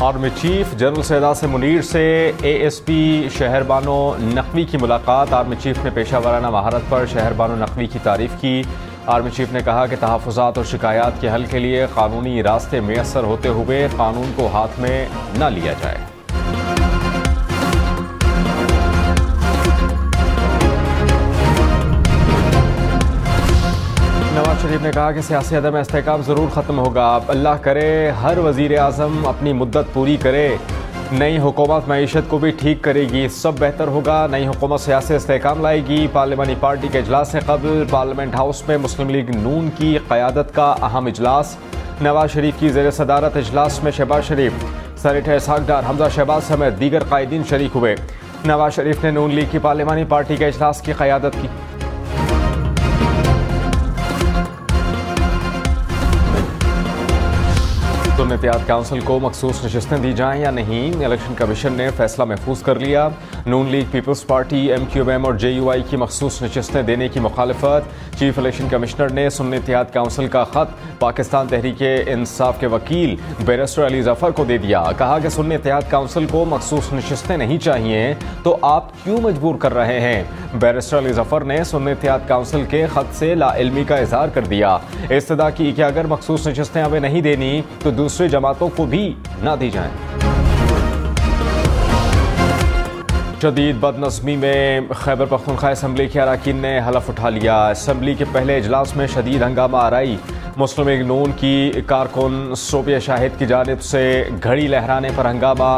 Army chief general Syeda से मुनीर से ASP शहर बानो नकवी की मुलाकात। आर्मी चीफ ने पेशा वराना महारत पर शहर बानो नकवी की तारीफ की। आर्मी चीफ ने कहा कि तहफ़्फ़ुज़ात और शिकायत के हल के लिए कानूनी रास्ते मैसर होते हुए कानून को हाथ में न लिया जाए। नवाज शरीफ ने कहा कि सियासी अदम इस्तेहकाम ज़रूर ख़त्म होगा। अल्लाह करे हर वज़ीर आज़म अपनी मुद्दत पूरी करे। नई हुकूमत मईशत को भी ठीक करेगी, सब बेहतर होगा। नई हुकूमत सियासी इस्तेहकाम लाएगी। पार्लिमानी पार्टी के इजलास से कबल पार्लियामेंट हाउस में मुस्लिम लीग नून की क़यादत का अहम इजलास। नवाज शरीफ की ज़ेर सदारत इजलास में शहबाज शरीफ, सेनेटर इसहाक डार, हमजा शहबाज समेत दीगर कायदीन शरीक हुए। नवाज शरीफ ने नून लीग की पार्लिमानी पार्टी के इजलास की क़यादत की। सुन्नतियात काउंसिल को मखसूस नशिस्तें दी जाएं या नहीं, इलेक्शन कमीशन ने फैसला महफूज कर लिया। नून लीग, पीपल्स पार्टी, MQM और JUI की मखसूस नशिस्तें देने की मुखालफत। चीफ इलेक्शन कमिश्नर ने सुन्नतियात काउंसिल का खत पाकिस्तान तहरीके इंसाफ के वकील बैरिस्टर अली जफर को दे दिया। कहा कि सुन्नतियात काउंसिल को मखसूस नशिस्तें नहीं चाहिए तो आप क्यों मजबूर कर रहे हैं। बैरिस्टर अली जफर ने सुन्नतियात काउंसिल के खत से लाइल्मी का इजहार कर दिया। इस्तदा की कि अगर मखसूस नशिस्तें हमें नहीं देनी तो दूसरी जमातों को भी ना दी जाएं। शदीद बदनज़मी में खैबर पख्तूनख्वा असम्बली के अरकान ने हलफ उठा लिया। असम्बली के पहले इजलास में शदीद हंगामा आराई। मुस्लिम लीग नून की कारकुन सोबिया शाहिद की जानिब से घड़ी लहराने पर हंगामा।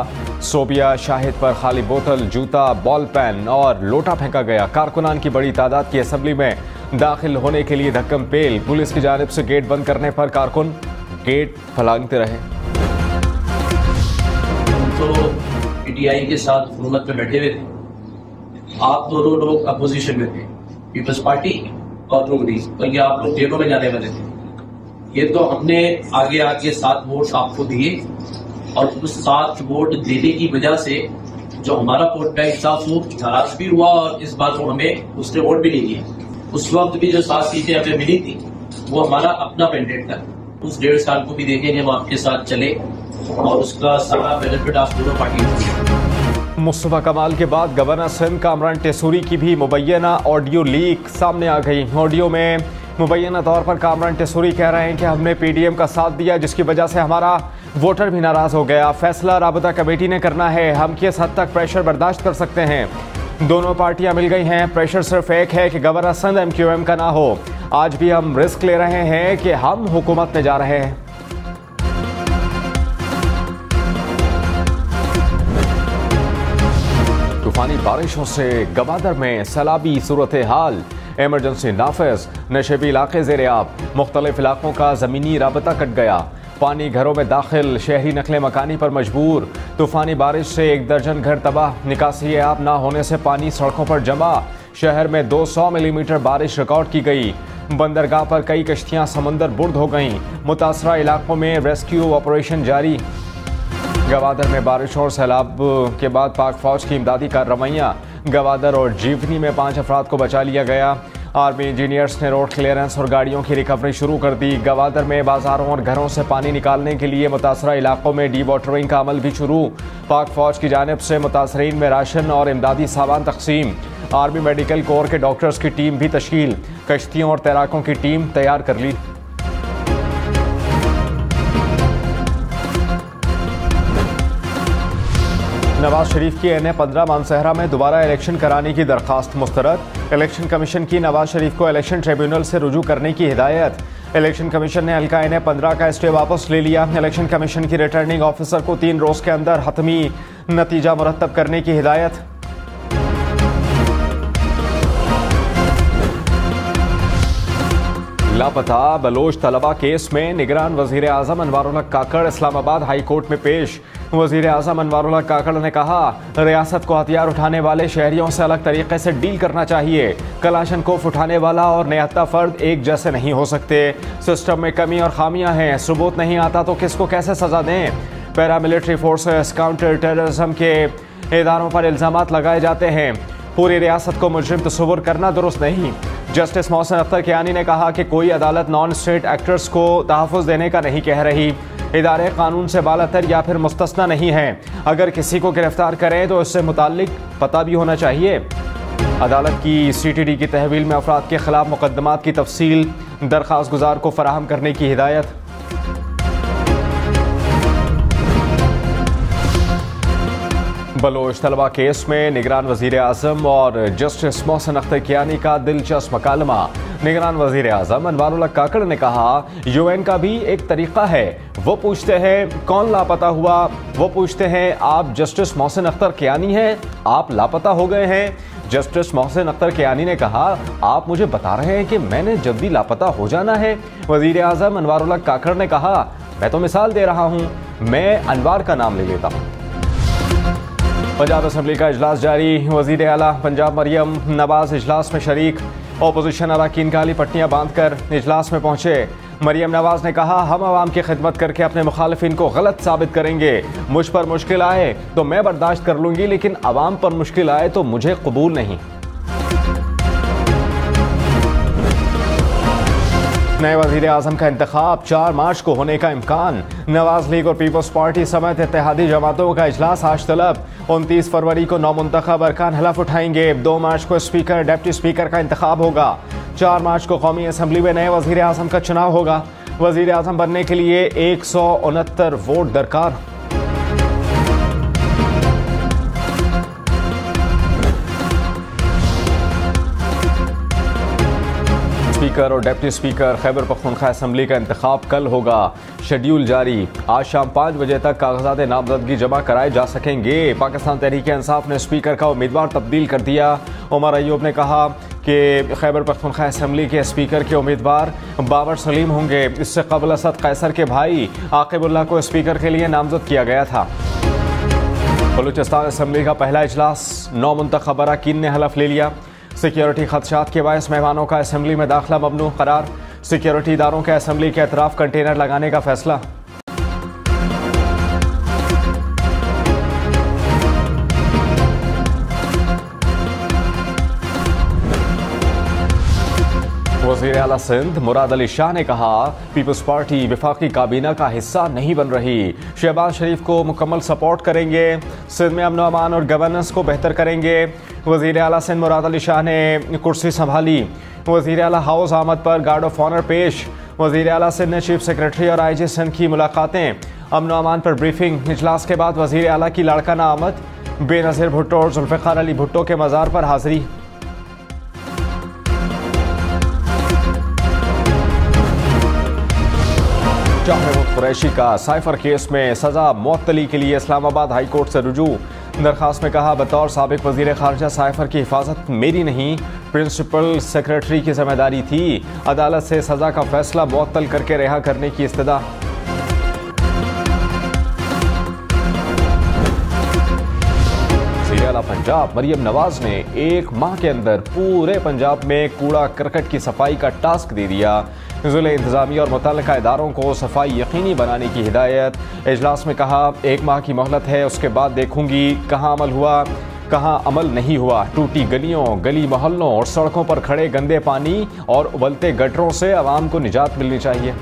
सोबिया शाहिद पर खाली बोतल, जूता, बॉल पेन और लोटा फेंका गया। कारकुनान की बड़ी तादाद की असम्बली में दाखिल होने के लिए धक्कम पेल। पुलिस की जानिब से गेट बंद करने पर कारकुन गेट फलांगते रहे। तो PTI के साथ हुकूमत में बैठे हुए थे, आप दोनों लोग अपोजिशन में थे, पीपल्स पार्टी और नून लीग, तो ये आप लोग जेलों में जाने वाले थे। ये तो हमने आगे आके 7 वोट आपको दिए और उस 7 वोट देने की वजह से जो हमारा वोट का हिस्सा वो नाराज भी हुआ और इस बात को हमें उसने वोट भी नहीं दिया। उस वक्त भी जो 7 सीटें हमें मिली थी वो हमारा अपना मैंडेट था। उस 1.5 साल को भी देखेंगे, हम आपके साथ चले और उसका सारा बेनिफिट आप दोनों पार्टी। मुस्तफा कमाल के बाद गवर्नर सिंध कामरान टेसूरी की भी मुबैना ऑडियो लीक सामने आ गई। ऑडियो में मुबैना तौर पर कामरान टेसूरी कह रहे हैं कि हमने PDM का साथ दिया जिसकी वजह से हमारा वोटर भी नाराज हो गया। फैसला राबता कमेटी ने करना है, हम किस हद तक प्रेशर बर्दाश्त कर सकते हैं। दोनों पार्टियां मिल गई हैं, प्रेशर सिर्फ एक है कि गवर्नर सिंध MQM का ना हो। आज भी हम रिस्क ले रहे हैं कि हम हुकूमत में जा रहे हैं। तूफानी बारिशों से गवादर में सैलाबी सूरत हाल, इमरजेंसी नाफिज, नशेबी इलाके ज़ेरे आब, मुख्तलिफ इलाकों का ज़मीनी राबता कट गया। पानी घरों में दाखिल, शहरी नकले मकानी पर मजबूर। तूफानी बारिश से 1 दर्जन घर तबाह, निकासी आब ना होने से पानी सड़कों पर जमा। शहर में 200 मिलीमीटर बारिश रिकॉर्ड की गई। बंदरगाह पर कई कश्तियां समंदर बुर्द हो गईं। मुतासरा इलाकों में रेस्क्यू ऑपरेशन जारी। गवादर में बारिश और सैलाब के बाद पाक फौज की इमदादी कार्रवाइयाँ। गवादर और जीवनी में 5 अफराद को बचा लिया गया। आर्मी इंजीनियर्स ने रोड क्लियरेंस और गाड़ियों की रिकवरी शुरू कर दी। गवादर में बाजारों और घरों से पानी निकालने के लिए मुतासरा इलाकों में डी वाटरिंग का अमल भी शुरू। पाक फौज की जानिब से मुतासरीन में राशन और इमदादी सामान तकसीम। आर्मी मेडिकल कोर के डॉक्टर्स की टीम भी तश्कील। कश्तियों और तैराकों की टीम तैयार कर ली। नवाज शरीफ की NA 15 मानसहरा में दोबारा इलेक्शन कराने की दरखास्त मुस्तरद। इलेक्शन कमीशन की नवाज शरीफ को इलेक्शन ट्रिब्यूनल से रुजू करने की हिदायत। इलेक्शन कमीशन ने हल्का NA 15 का स्टे वापस ले लिया। इलेक्शन कमीशन की रिटर्निंग ऑफिसर को 3 रोज के अंदर हतमी नतीजा मुरतब करने की हिदायत। लापता बलोच तलबा केस में निगरान वजीर आजम अनवारुल्लाह काकड़ इस्लामाबाद हाई कोर्ट में पेश। वजीर आजम अनवारुल्लाह काकड़ ने कहा, रियासत को हथियार उठाने वाले शहरियों से अलग तरीके से डील करना चाहिए। कलाशनकोफ उठाने वाला और निहत्ता फर्द एक जैसे नहीं हो सकते। सिस्टम में कमी और खामियां हैं, सबूत नहीं आता तो किसको कैसे सजा दें। पैरामिलिट्री फोर्सेस, काउंटर टेररिज्म के इदारों पर इल्जामात लगाए जाते हैं। पूरी रियासत को मुजरिम तस्वुर करना दुरुस्त नहीं। जस्टिस मोहसिन अख्तर कियानी ने कहा कि कोई अदालत नॉन स्टेट एक्टर्स को तहफ़्फ़ुज़ देने का नहीं कह रही। इदारे कानून से बालातर या फिर मुस्तस्ना नहीं हैं। अगर किसी को गिरफ्तार करें तो इससे मुताल्लिक पता भी होना चाहिए। अदालत की CTD की तहवील में अफराद के खिलाफ मुकदमात की तफसील दरख्वास्त गुजार को फराहम करने की हिदायत। बलोच तलबा केस में निगरान वजीर आज़म और जस्टिस मोहसिन अख्तर कियानी का दिलचस्प मकालमा। निगरान वजीर आज़म अनवारुल्लाह काकड़ ने कहा, UN का भी एक तरीका है। वो पूछते हैं कौन लापता हुआ, वो पूछते हैं आप जस्टिस मोहसिन अख्तर कियानी हैं, आप लापता हो गए हैं। जस्टिस मोहसिन अख्तर कियानी ने कहा, आप मुझे बता रहे हैं कि मैंने जल्दी लापता हो जाना है। वजीर आज़म अनवारुल्लाह काकड़ ने कहा, मैं तो मिसाल दे रहा हूँ, मैं अनवार का नाम ले लेता हूँ। पंजाब असम्बली का इजलास जारी। वजीर आला पंजाब मरियम नवाज इजलास में शरीक। अपोजिशन अरकान काली पट्टियां बांधकर इजलास में पहुंचे। मरियम नवाज ने कहा, हम आवाम की खिदमत करके अपने मुखालिफिन को गलत साबित करेंगे। मुझ पर मुश्किल आए तो मैं बर्दाश्त कर लूंगी, लेकिन आवाम पर मुश्किल आए तो मुझे कबूल नहीं। नए वजीर आज़म का इंतखाब 4 मार्च को होने का इम्कान। नवाज लीग और पीपल्स पार्टी समेत इत्तेहादी जमातों का इजलास आज तलब। 29 फरवरी को नौमुंतखब अरकान हलफ उठाएंगे। 2 मार्च को स्पीकर डिप्टी स्पीकर का इंतखाब होगा। 4 मार्च को कौमी असम्बली में नए वजीर आज़म का चुनाव होगा। वजीर आज़म बनने के लिए 169 वोट दरकार। स्पीकर और deputy speaker Khyber Pakhtunkhwa assembly का इंतखाब कल होगा। शेड्यूल जारी। आज शाम 5 बजे तक कागजात नामजदगी जमा कराए जा सकेंगे। पाकिस्तान तहरीक-ए-इंसाफ ने स्पीकर का उम्मीदवार तब्दील कर दिया। उमर अयूब ने कहा कि खैबर पख्तूनख्वा असम्बली के स्पीकर के उम्मीदवार बाबर सलीम होंगे। इससे कबल असद कैसर के भाई आकिबुल्लाह को स्पीकर के लिए नामजद किया गया था। बलूचिस्तान असम्बली का पहला इजलास नौमुंतखब अरकान ने हलफ ले लिया। सिक्योरिटी खदशात के बायस मेहमानों का असम्बली में दाखिला ममनू करार। सिक्योरिटी इदारों के असम्बली के अतराफ कंटेनर लगाने का फैसला। वज़ीर आला सिंध मुराद अली शाह ने कहा, पीपल्स पार्टी वफाकी काबीना का हिस्सा नहीं बन रही। शहबाज शरीफ को मुकम्मल सपोर्ट करेंगे। सिंध में अमन अमान और गवर्नेंस को बेहतर करेंगे। वज़ीर आला सिंध मुराद अली शाह ने कुर्सी संभाली। वज़ीर आला हाउस आमद पर गार्ड ऑफ ऑनर पेश। वज़ीर आला सिंध ने चीफ सेक्रेटरी और IG सिंध की मुलाकातें। अमन अमान पर ब्रीफिंग। इजलास के बाद वज़ीर आला की लाड़काना आमद। बेनज़ीर भुट्टो और जुल्फ़िकार अली भुट्टो के मज़ार पर हाज़िरी। कुरैशी का साइफर केस में सजा मुअत्तली के लिए इस्लामाबाद हाई कोर्ट से रुजू। दरखास्त में कहा, बतौर साबिक वजीर खारजा साइफर की हिफाजत मेरी नहीं, प्रिंसिपल सेक्रेटरी की जिम्मेदारी थी। अदालत से सजा का फैसला मुअत्तल करके रिहा करने की इस्तदा। पंजाब मरियम नवाज ने 1 माह के अंदर पूरे पंजाब में कूड़ा करकट की सफाई का टास्क दे दिया। ज़िले इंतज़ामिया और मुतल्लिका इदारों को सफाई यकीनी बनाने की हिदायत। इजलास में कहा, 1 माह की मोहलत है, उसके बाद देखूंगी कहाँ अमल हुआ कहाँ अमल नहीं हुआ। टूटी गलियों, गली मोहल्लों और सड़कों पर खड़े गंदे पानी और उबलते गटरों से आवाम को निजात मिलनी चाहिए।